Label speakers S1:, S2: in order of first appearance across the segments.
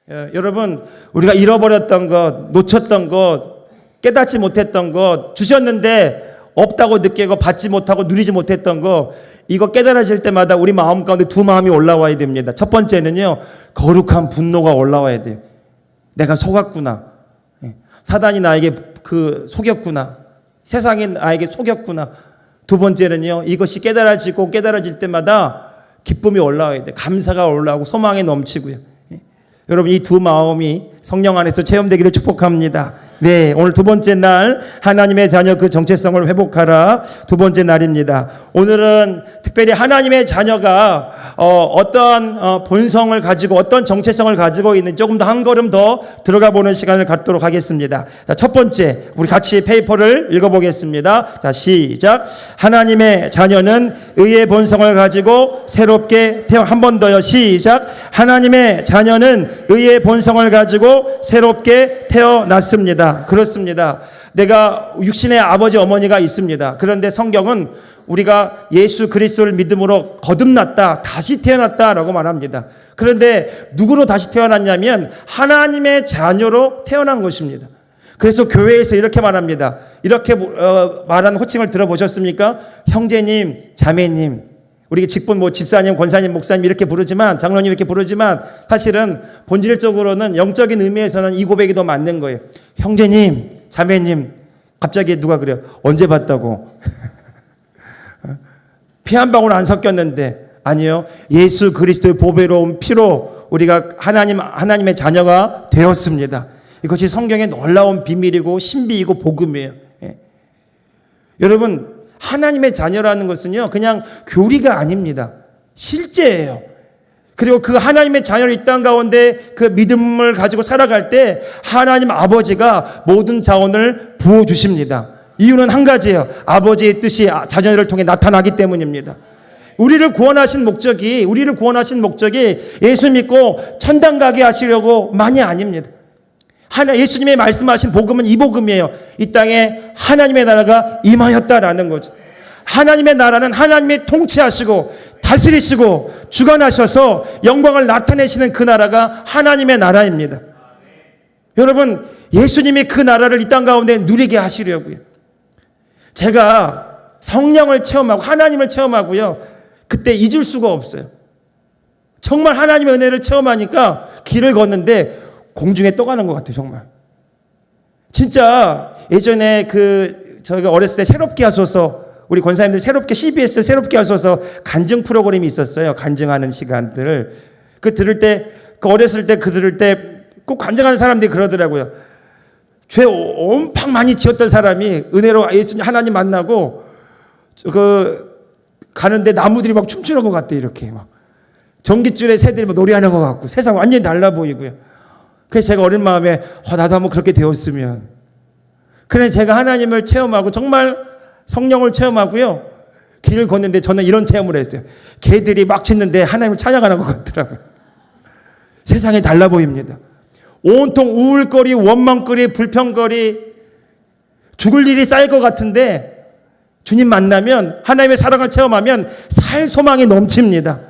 S1: 여러분, 우리가 잃어버렸던 것, 놓쳤던 것, 깨닫지 못했던 것, 주셨는데 없다고 느끼고 받지 못하고 누리지 못했던 것, 이거 깨달아질 때마다 우리 마음 가운데 두 마음이 올라와야 됩니다. 첫 번째는요, 거룩한 분노가 올라와야 돼요. 내가 속았구나. 사단이 나에게 속였구나. 세상이 나에게 속였구나. 두 번째는요, 이것이 깨달아질 때마다 기쁨이 올라와야 돼요. 감사가 올라오고 소망이 넘치고요. 여러분, 이 두 마음이 성령 안에서 체험되기를 축복합니다. 네, 오늘 두 번째 날 하나님의 자녀 그 정체성을 회복하라 두 번째 날입니다. 오늘은 특별히 하나님의 자녀가 어떤 본성을 가지고 어떤 정체성을 가지고 있는 조금 더 한 걸음 더 들어가 보는 시간을 갖도록 하겠습니다. 자, 첫 번째, 우리 같이 페이퍼를 읽어보겠습니다. 자, 시작. 하나님의 자녀는 의의 본성을 가지고 새롭게 한 번 더요. 시작. 하나님의 자녀는 의의 본성을 가지고 새롭게 태어났습니다. 그렇습니다. 내가 육신의 아버지 어머니가 있습니다. 그런데 성경은 우리가 예수 그리스도를 믿음으로 거듭났다, 다시 태어났다라고 말합니다. 그런데 누구로 다시 태어났냐면 하나님의 자녀로 태어난 것입니다. 그래서 교회에서 이렇게 말합니다. 이렇게 말하는 호칭을 들어보셨습니까? 형제님, 자매님. 우리 직분 집사님, 권사님, 목사님 이렇게 부르지만, 장로님 이렇게 부르지만 사실은 본질적으로는 영적인 의미에서는 이 고백이 더 맞는 거예요. 형제님, 자매님. 갑자기 누가 그래요? 언제 봤다고? 피 한 방울 안 섞였는데. 아니요. 예수 그리스도의 보배로운 피로 우리가 하나님의 자녀가 되었습니다. 이것이 성경의 놀라운 비밀이고 신비이고 복음이에요. 예. 여러분, 하나님의 자녀라는 것은요, 그냥 교리가 아닙니다. 실제예요. 그리고 그 하나님의 자녀를 이 땅 가운데 그 믿음을 가지고 살아갈 때 하나님 아버지가 모든 자원을 부어주십니다. 이유는 한 가지예요. 아버지의 뜻이 자녀를 통해 나타나기 때문입니다. 우리를 구원하신 목적이 예수 믿고 천당 가게 하시려고만이 아닙니다. 예수님의 말씀하신 복음은 이 복음이에요. 이 땅에 하나님의 나라가 임하였다라는 거죠. 하나님의 나라는 하나님이 통치하시고 다스리시고 주관하셔서 영광을 나타내시는 그 나라가 하나님의 나라입니다. 여러분, 예수님이 그 나라를 이 땅 가운데 누리게 하시려고요. 제가 성령을 체험하고 하나님을 체험하고요, 그때 잊을 수가 없어요. 정말 하나님의 은혜를 체험하니까 길을 걷는데 공중에 떠가는 것 같아요, 정말. 진짜 예전에 저희가 어렸을 때 새롭게 하소서, 우리 권사님들 CBS 새롭게 하소서 간증 프로그램이 있었어요. 간증하는 시간들. 어렸을 때 들을 때 꼭 간증하는 사람들이 그러더라고요. 죄 엄청 많이 지었던 사람이 은혜로 예수님 하나님 만나고 가는데 나무들이 막 춤추는 것 같대, 이렇게 막. 전깃줄에 새들이 막 노래하는 것 같고 세상 완전히 달라 보이고요. 그래서 제가 어린 마음에 나도 한번 그렇게 되었으면. 그래 제가 하나님을 체험하고 정말 성령을 체험하고요. 길을 걷는데 저는 이런 체험을 했어요. 개들이 막 짖는데 하나님을 찬양하는 것 같더라고요. 세상이 달라 보입니다. 온통 우울거리, 원망거리, 불평거리, 죽을 일이 쌓일 것 같은데 주님 만나면, 하나님의 사랑을 체험하면 살 소망이 넘칩니다.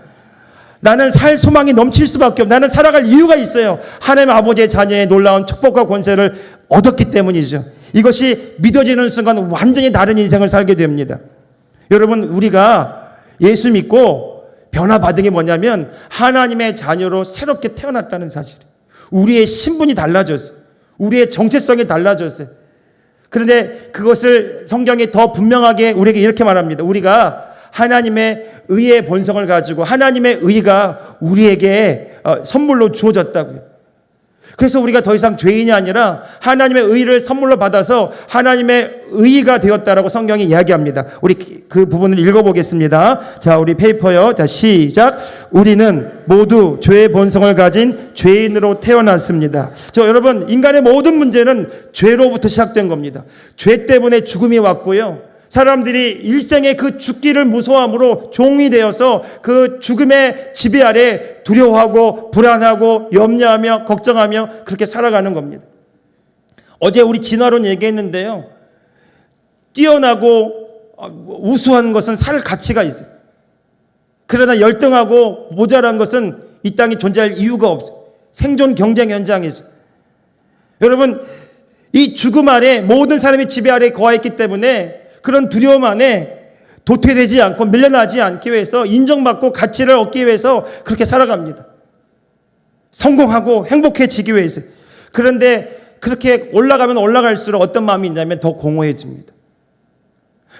S1: 나는 살 소망이 넘칠 수밖에 없어요. 나는 살아갈 이유가 있어요. 하나님 아버지의 자녀의 놀라운 축복과 권세를 얻었기 때문이죠. 이것이 믿어지는 순간 완전히 다른 인생을 살게 됩니다. 여러분, 우리가 예수 믿고 변화받은 게 뭐냐면 하나님의 자녀로 새롭게 태어났다는 사실이에요. 우리의 신분이 달라졌어요. 우리의 정체성이 달라졌어요. 그런데 그것을 성경이 더 분명하게 우리에게 이렇게 말합니다. 우리가 하나님의 의의 본성을 가지고 하나님의 의가 우리에게 선물로 주어졌다고요. 그래서 우리가 더 이상 죄인이 아니라 하나님의 의를 선물로 받아서 하나님의 의가 되었다라고 성경이 이야기합니다. 우리 그 부분을 읽어보겠습니다. 자, 우리 페이퍼요. 자, 시작. 우리는 모두 죄의 본성을 가진 죄인으로 태어났습니다. 여러분, 인간의 모든 문제는 죄로부터 시작된 겁니다. 죄 때문에 죽음이 왔고요. 사람들이 일생의 그 죽기를 무서워함으로 종이 되어서 그 죽음의 지배 아래 두려워하고 불안하고 염려하며 걱정하며 그렇게 살아가는 겁니다. 어제 우리 진화론 얘기했는데요. 뛰어나고 우수한 것은 살 가치가 있어요. 그러나 열등하고 모자란 것은 이 땅에 존재할 이유가 없어요. 생존 경쟁 현장에서. 여러분, 이 죽음 아래 모든 사람이 지배 아래 거하였기 때문에 그런 두려움 안에 도태되지 않고 밀려나지 않기 위해서 인정받고 가치를 얻기 위해서 그렇게 살아갑니다. 성공하고 행복해지기 위해서. 그런데 그렇게 올라가면 올라갈수록 어떤 마음이 있냐면 더 공허해집니다.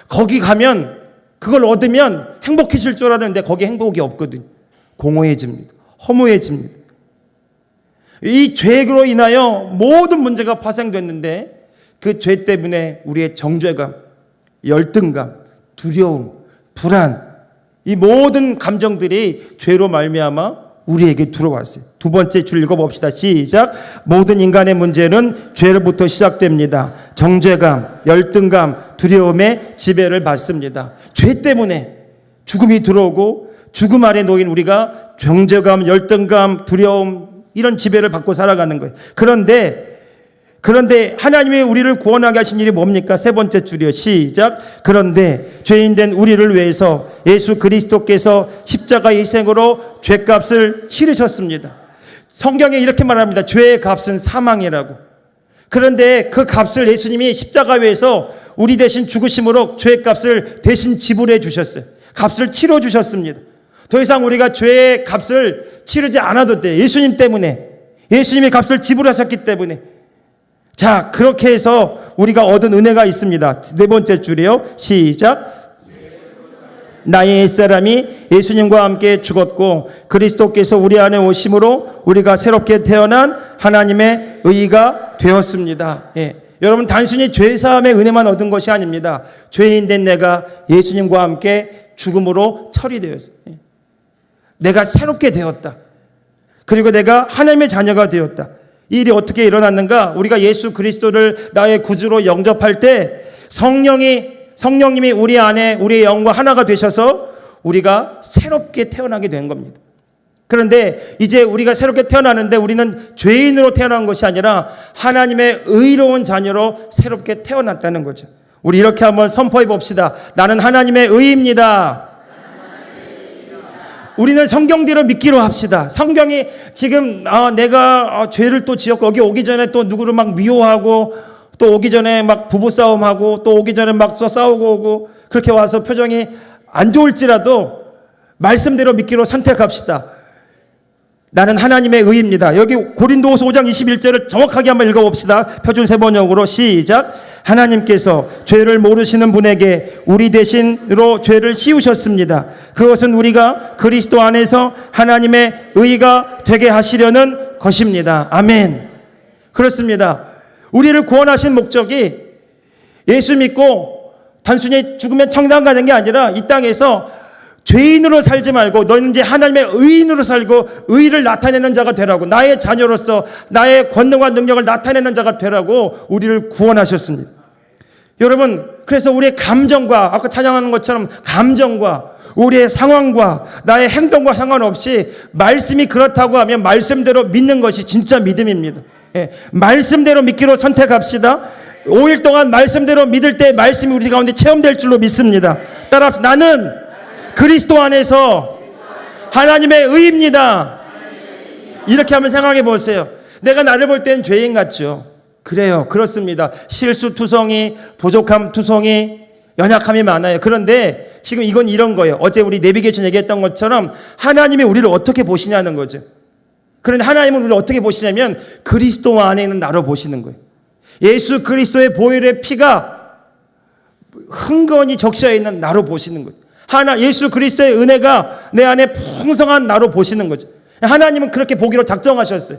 S1: 거기 가면 그걸 얻으면 행복해질 줄 알았는데 거기 행복이 없거든요. 공허해집니다. 허무해집니다. 이 죄로 인하여 모든 문제가 파생됐는데 그 죄 때문에 우리의 정죄감, 열등감, 두려움, 불안, 이 모든 감정들이 죄로 말미암아 우리에게 들어왔어요. 두 번째 줄 읽어봅시다. 시작. 모든 인간의 문제는 죄로부터 시작됩니다. 정죄감, 열등감, 두려움의 지배를 받습니다. 죄 때문에 죽음이 들어오고 죽음 아래 놓인 우리가 정죄감, 열등감, 두려움 이런 지배를 받고 살아가는 거예요. 그런데 하나님이 우리를 구원하게 하신 일이 뭡니까? 세 번째 줄이요. 시작. 그런데 죄인된 우리를 위해서 예수 그리스도께서 십자가의 희생으로 죄값을 치르셨습니다. 성경에 이렇게 말합니다. 죄의 값은 사망이라고. 그런데 그 값을 예수님이 십자가 위에서 우리 대신 죽으심으로 죄의 값을 대신 지불해 주셨어요. 값을 치러 주셨습니다. 더 이상 우리가 죄의 값을 치르지 않아도 돼. 예수님 때문에. 예수님이 값을 지불하셨기 때문에. 자, 그렇게 해서 우리가 얻은 은혜가 있습니다. 네 번째 줄이요. 시작. 나의 옛사람이 예수님과 함께 죽었고 그리스도께서 우리 안에 오심으로 우리가 새롭게 태어난 하나님의 의가 되었습니다. 예. 여러분, 단순히 죄사함의 은혜만 얻은 것이 아닙니다. 죄인 된 내가 예수님과 함께 죽음으로 처리되었어요. 예. 내가 새롭게 되었다. 그리고 내가 하나님의 자녀가 되었다. 이 일이 어떻게 일어났는가? 우리가 예수 그리스도를 나의 구주로 영접할 때 성령님이 우리 안에 우리의 영과 하나가 되셔서 우리가 새롭게 태어나게 된 겁니다. 그런데 이제 우리가 새롭게 태어나는데 우리는 죄인으로 태어난 것이 아니라 하나님의 의로운 자녀로 새롭게 태어났다는 거죠. 우리 이렇게 한번 선포해 봅시다. 나는 하나님의 의입니다. 우리는 성경대로 믿기로 합시다. 성경이 지금 내가 죄를 또 지었고 여기 오기 전에 또 누구를 막 미워하고 또 오기 전에 막 부부싸움하고 또 오기 전에 막 또 싸우고 오고 그렇게 와서 표정이 안 좋을지라도 말씀대로 믿기로 선택합시다. 나는 하나님의 의입니다. 여기 고린도후서 5장 21절을 정확하게 한번 읽어봅시다. 표준 세번역으로 시작. 하나님께서 죄를 모르시는 분에게 우리 대신으로 죄를 씌우셨습니다. 그것은 우리가 그리스도 안에서 하나님의 의가 되게 하시려는 것입니다. 아멘. 그렇습니다. 우리를 구원하신 목적이 예수 믿고 단순히 죽으면 천당 가는 게 아니라 이 땅에서 죄인으로 살지 말고 너는 이제 하나님의 의인으로 살고 의를 나타내는 자가 되라고, 나의 자녀로서 나의 권능과 능력을 나타내는 자가 되라고 우리를 구원하셨습니다. 여러분, 그래서 우리의 감정과 아까 찬양하는 것처럼 감정과 우리의 상황과 나의 행동과 상관없이 말씀이 그렇다고 하면 말씀대로 믿는 것이 진짜 믿음입니다. 예, 말씀대로 믿기로 선택합시다. 5일 동안 말씀대로 믿을 때 말씀이 우리 가운데 체험될 줄로 믿습니다. 따라합시다. 나는 그리스도 안에서 하나님의 의입니다. 이렇게 한번 생각해 보세요. 내가 나를 볼 땐 죄인 같죠? 그래요. 그렇습니다. 실수투성이, 부족함투성이, 연약함이 많아요. 그런데 지금 이건 이런 거예요. 어제 우리 내비게이션 얘기했던 것처럼 하나님이 우리를 어떻게 보시냐는 거죠. 그런데 하나님은 우리를 어떻게 보시냐면 그리스도 안에 있는 나로 보시는 거예요. 예수 그리스도의 보혈의 피가 흥건히 적셔 있는 나로 보시는 거예요. 예수 그리스도의 은혜가 내 안에 풍성한 나로 보시는 거죠. 하나님은 그렇게 보기로 작정하셨어요.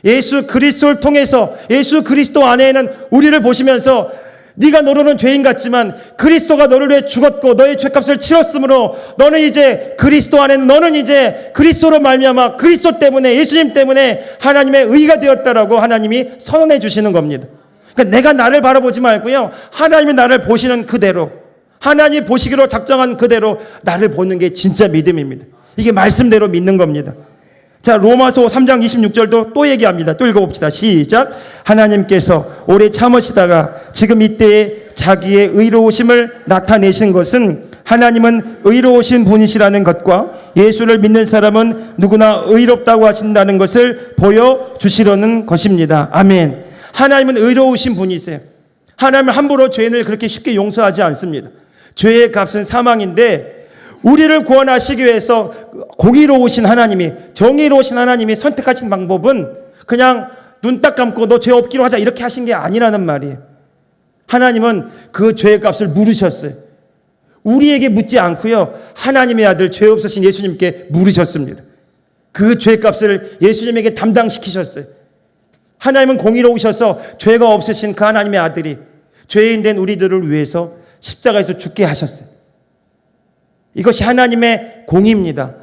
S1: 예수 그리스도를 통해서 예수 그리스도 안에는 우리를 보시면서 네가 너로는 죄인 같지만 그리스도가 너를 위해 죽었고 너의 죄값을 치렀으므로 너는 이제 그리스도 안에 너는 이제 그리스도로 말미암아 그리스도 때문에 예수님 때문에 하나님의 의가 되었다라고 하나님이 선언해 주시는 겁니다. 그러니까 내가 나를 바라보지 말고요, 하나님이 나를 보시는 그대로, 하나님이 보시기로 작정한 그대로 나를 보는 게 진짜 믿음입니다. 이게 말씀대로 믿는 겁니다. 자, 로마서 3장 26절도 또 얘기합니다. 또 읽어봅시다. 시작. 하나님께서 오래 참으시다가 지금 이때에 자기의 의로우심을 나타내신 것은 하나님은 의로우신 분이시라는 것과 예수를 믿는 사람은 누구나 의롭다고 하신다는 것을 보여주시려는 것입니다. 아멘. 하나님은 의로우신 분이세요. 하나님은 함부로 죄인을 그렇게 쉽게 용서하지 않습니다. 죄의 값은 사망인데 우리를 구원하시기 위해서 공의로우신 하나님이, 정의로우신 하나님이 선택하신 방법은 그냥 눈 딱 감고 너 죄 없기로 하자 이렇게 하신 게 아니라는 말이에요. 하나님은 그 죄의 값을 물으셨어요. 우리에게 묻지 않고요. 하나님의 아들 죄 없으신 예수님께 물으셨습니다. 그 죄의 값을 예수님에게 담당시키셨어요. 하나님은 공의로우셔서 죄가 없으신 그 하나님의 아들이 죄인 된 우리들을 위해서 십자가에서 죽게 하셨어요. 이것이 하나님의 공의입니다.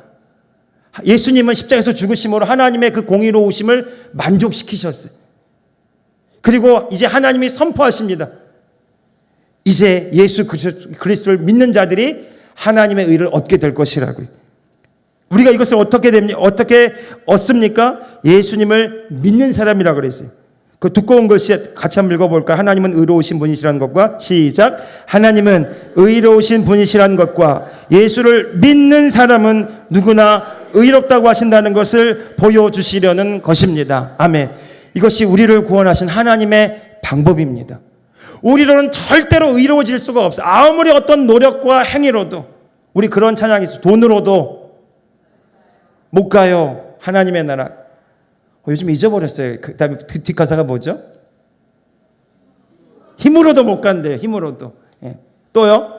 S1: 예수님은 십자가에서 죽으심으로 하나님의 그 공의로우심을 만족시키셨어요. 그리고 이제 하나님이 선포하십니다. 이제 예수 그리스도를 믿는 자들이 하나님의 의를 얻게 될 것이라고요. 우리가 이것을 어떻게 얻습니까? 예수님을 믿는 사람이라고 그랬어요. 그 두꺼운 글씨 같이 한번 읽어볼까요? 하나님은 의로우신 분이시라는 것과 시작. 하나님은 의로우신 분이시라는 것과 예수를 믿는 사람은 누구나 의롭다고 하신다는 것을 보여주시려는 것입니다. 아멘. 이것이 우리를 구원하신 하나님의 방법입니다. 우리로는 절대로 의로워질 수가 없어요. 아무리 어떤 노력과 행위로도, 우리 그런 찬양이 있어요. 돈으로도 못 가요. 하나님의 나라. 요즘 잊어버렸어요. 그 다음에 뒷가사가 뭐죠? 힘으로도 못 간대요. 힘으로도. 예. 또요?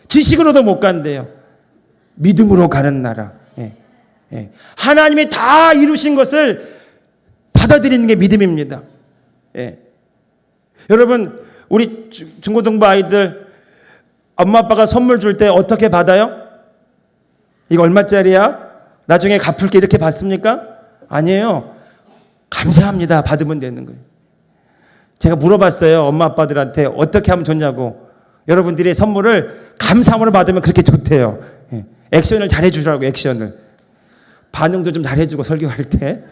S1: 지식으로도 못 간대요. 믿음으로 가는 나라. 예. 예. 하나님이 다 이루신 것을 받아들이는 게 믿음입니다. 예. 여러분, 우리 중고등부 아이들 엄마 아빠가 선물 줄 때 어떻게 받아요? 이거 얼마짜리야? 나중에 갚을게 이렇게 받습니까? 아니에요. 감사합니다. 받으면 되는 거예요. 제가 물어봤어요. 엄마 아빠들한테 어떻게 하면 좋냐고. 여러분들이 선물을 감사함으로 받으면 그렇게 좋대요. 예. 액션을 잘해주라고. 액션을. 반응도 좀 잘해주고 설교할 때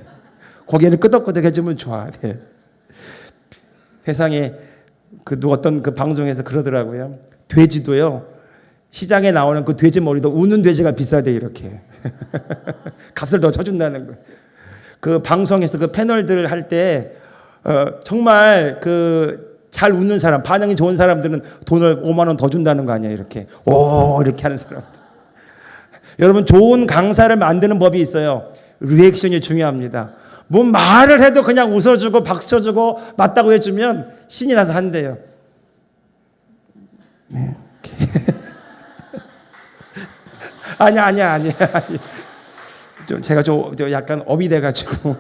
S1: 고개를 끄덕끄덕 해주면 좋아. 네. 세상에 어떤 그 방송에서 그러더라고요. 돼지도요. 시장에 나오는 그 돼지 머리도 우는 돼지가 비싸대 이렇게. 값을 더 쳐준다는 거예요. 그 방송에서 그 패널들 할 때 정말 그 잘 웃는 사람, 반응이 좋은 사람들은 돈을 5만 원 더 준다는 거 아니에요. 이렇게 오 이렇게 하는 사람들. 여러분 좋은 강사를 만드는 법이 있어요. 리액션이 중요합니다. 뭐 말을 해도 그냥 웃어주고 박수 쳐주고 맞다고 해주면 신이 나서 한대요. 네. 아니야. 제가 좀 약간 업이 돼가지고.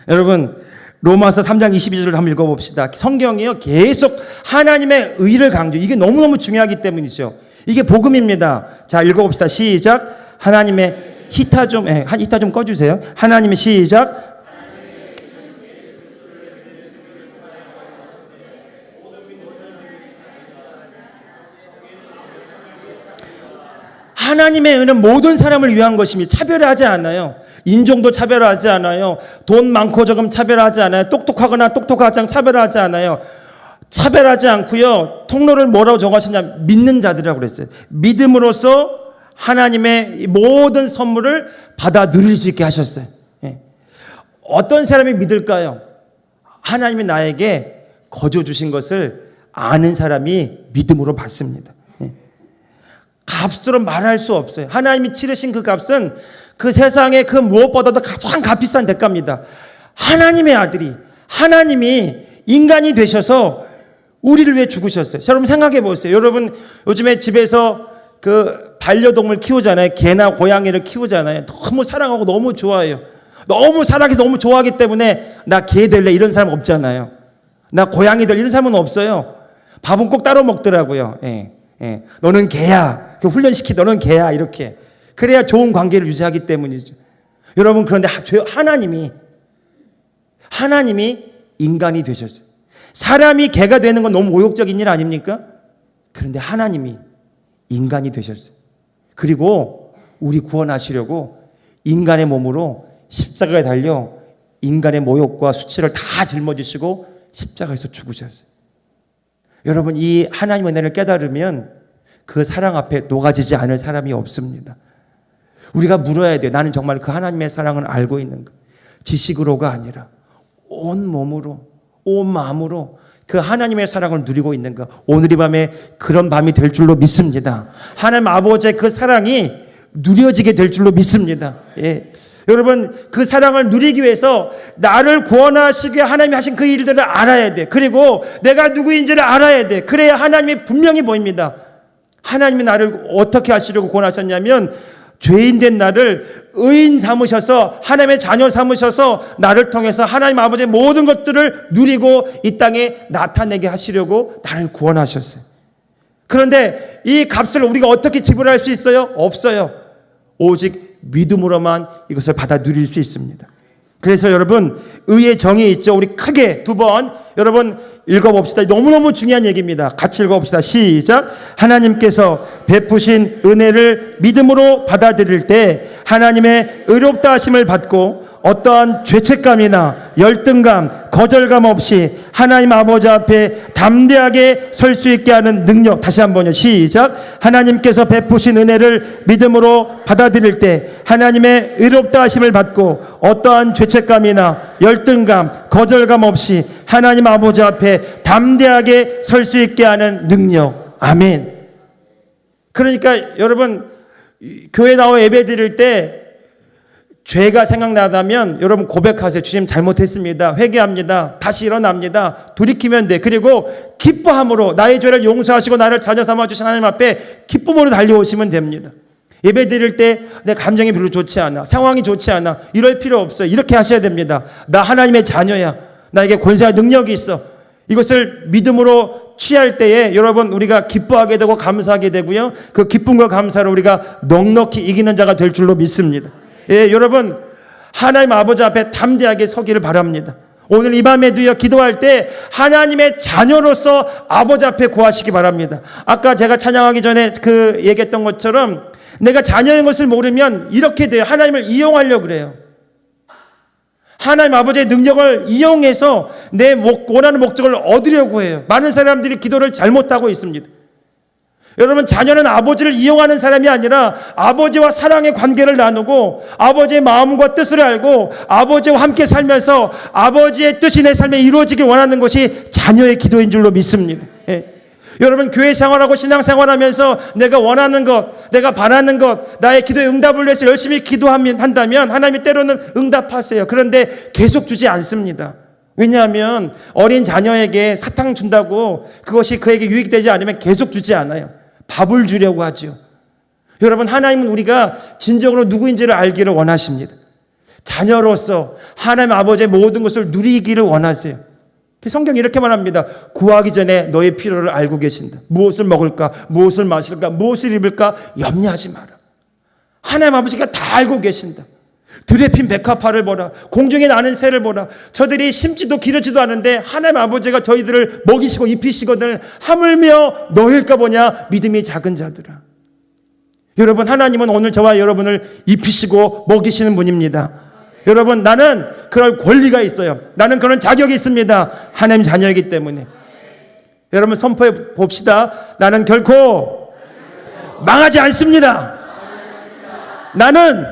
S1: 여러분, 로마서 3장 22절을 한번 읽어봅시다. 성경이요, 계속 하나님의 의를 강조. 이게 너무너무 중요하기 때문이죠. 이게 복음입니다. 자, 읽어봅시다. 시작. 하나님의 히타 좀 꺼주세요. 하나님의 시작. 하나님의 의는 모든 사람을 위한 것입니다. 차별하지 않아요. 인종도 차별하지 않아요. 돈 많고 적음 차별하지 않아요. 똑똑하거나 똑똑하지 않고 차별하지 않아요. 차별하지 않고요. 통로를 뭐라고 정하셨냐? 믿는 자들이라고 그랬어요. 믿음으로써 하나님의 모든 선물을 받아 누릴 수 있게 하셨어요. 예. 어떤 사람이 믿을까요? 하나님이 나에게 거저 주신 것을 아는 사람이 믿음으로 받습니다. 예. 값으로 말할 수 없어요. 하나님이 치르신 그 값은 그 세상의 그 무엇보다도 가장 값비싼 대가입니다. 하나님의 아들이, 하나님이 인간이 되셔서 우리를 위해 죽으셨어요. 여러분 생각해 보세요. 여러분 요즘에 집에서 그 반려동물 키우잖아요. 개나 고양이를 키우잖아요. 너무 사랑하고 너무 좋아해요. 너무 사랑해서 너무 좋아하기 때문에 나 개 될래 이런 사람 없잖아요. 나 고양이 될 이런 사람은 없어요. 밥은 꼭 따로 먹더라고요. 예, 예. 너는 개야. 훈련시키 너는 개야 이렇게. 그래야 좋은 관계를 유지하기 때문이죠. 여러분 그런데 하나님이 인간이 되셨어요. 사람이 개가 되는 건 너무 모욕적인 일 아닙니까? 그런데 하나님이 인간이 되셨어요. 그리고 우리 구원하시려고 인간의 몸으로 십자가에 달려 인간의 모욕과 수치를 다 짊어지시고 십자가에서 죽으셨어요. 여러분 이 하나님의 은혜를 깨달으면 그 사랑 앞에 녹아지지 않을 사람이 없습니다. 우리가 물어야 돼요. 나는 정말 그 하나님의 사랑을 알고 있는가? 지식으로가 아니라 온 몸으로, 온 마음으로 그 하나님의 사랑을 누리고 있는가? 오늘 이 밤에 그런 밤이 될 줄로 믿습니다. 하나님 아버지의 그 사랑이 누려지게 될 줄로 믿습니다. 예. 여러분, 그 사랑을 누리기 위해서 나를 구원하시기 위해 하나님이 하신 그 일들을 알아야 돼. 그리고 내가 누구인지를 알아야 돼. 그래야 하나님이 분명히 보입니다. 하나님이 나를 어떻게 하시려고 구원하셨냐면 죄인된 나를 의인 삼으셔서 하나님의 자녀 삼으셔서 나를 통해서 하나님 아버지의 모든 것들을 누리고 이 땅에 나타내게 하시려고 나를 구원하셨어요. 그런데 이 값을 우리가 어떻게 지불할 수 있어요? 없어요. 오직 믿음으로만 이것을 받아 누릴 수 있습니다. 그래서 여러분, 의의 정이 있죠. 우리 크게 두 번 여러분 읽어봅시다. 너무너무 중요한 얘기입니다. 같이 읽어봅시다. 시작. 하나님께서 베푸신 은혜를 믿음으로 받아들일 때 하나님의 의롭다 하심을 받고 어떠한 죄책감이나 열등감, 거절감 없이 하나님 아버지 앞에 담대하게 설 수 있게 하는 능력. 다시 한번요. 시작. 하나님께서 베푸신 은혜를 믿음으로 받아들일 때 하나님의 의롭다 하심을 받고 어떠한 죄책감이나 열등감, 거절감 없이 하나님 아버지 앞에 담대하게 설 수 있게 하는 능력. 아멘. 그러니까 여러분, 교회 나와 예배 드릴 때 죄가 생각나다면 여러분 고백하세요. 주님 잘못했습니다. 회개합니다. 다시 일어납니다. 돌이키면 돼. 그리고 기뻐함으로 나의 죄를 용서하시고 나를 자녀 삼아 주신 하나님 앞에 기쁨으로 달려오시면 됩니다. 예배 드릴 때 내 감정이 별로 좋지 않아, 상황이 좋지 않아, 이럴 필요 없어요. 이렇게 하셔야 됩니다. 나 하나님의 자녀야. 나에게 권세와 능력이 있어. 이것을 믿음으로 취할 때에 여러분 우리가 기뻐하게 되고 감사하게 되고요. 그 기쁨과 감사로 우리가 넉넉히 이기는 자가 될 줄로 믿습니다. 예, 여러분 하나님 아버지 앞에 담대하게 서기를 바랍니다. 오늘 이 밤에도요, 기도할 때 하나님의 자녀로서 아버지 앞에 구하시기 바랍니다. 아까 제가 찬양하기 전에 그 얘기했던 것처럼 내가 자녀인 것을 모르면 이렇게 돼요. 하나님을 이용하려고 그래요. 하나님 아버지의 능력을 이용해서 내 원하는 목적을 얻으려고 해요. 많은 사람들이 기도를 잘못하고 있습니다. 여러분, 자녀는 아버지를 이용하는 사람이 아니라 아버지와 사랑의 관계를 나누고 아버지의 마음과 뜻을 알고 아버지와 함께 살면서 아버지의 뜻이 내 삶에 이루어지길 원하는 것이 자녀의 기도인 줄로 믿습니다. 예. 여러분, 교회 생활하고 신앙 생활하면서 내가 원하는 것, 내가 바라는 것, 나의 기도에 응답을 위해서 열심히 기도한다면 하나님이 때로는 응답하세요. 그런데 계속 주지 않습니다. 왜냐하면 어린 자녀에게 사탕 준다고 그것이 그에게 유익되지 않으면 계속 주지 않아요. 밥을 주려고 하죠. 여러분, 하나님은 우리가 진정으로 누구인지를 알기를 원하십니다. 자녀로서 하나님 아버지의 모든 것을 누리기를 원하세요. 성경이 이렇게 말합니다. 구하기 전에 너의 필요를 알고 계신다. 무엇을 먹을까, 무엇을 마실까, 무엇을 입을까 염려하지 마라. 하나님 아버지가 다 알고 계신다. 들에 핀 백합화를 보라, 공중에 나는 새를 보라. 저들이 심지도 기르지도 않은데 하나님 아버지가 저희들을 먹이시고 입히시거든 하물며 너일까 보냐 믿음이 작은 자들아. 여러분, 하나님은 오늘 저와 여러분을 입히시고 먹이시는 분입니다. 여러분, 나는 그럴 권리가 있어요. 나는 그런 자격이 있습니다. 하나님 자녀이기 때문에. 여러분, 선포해 봅시다. 나는 결코 망하지 않습니다. 나는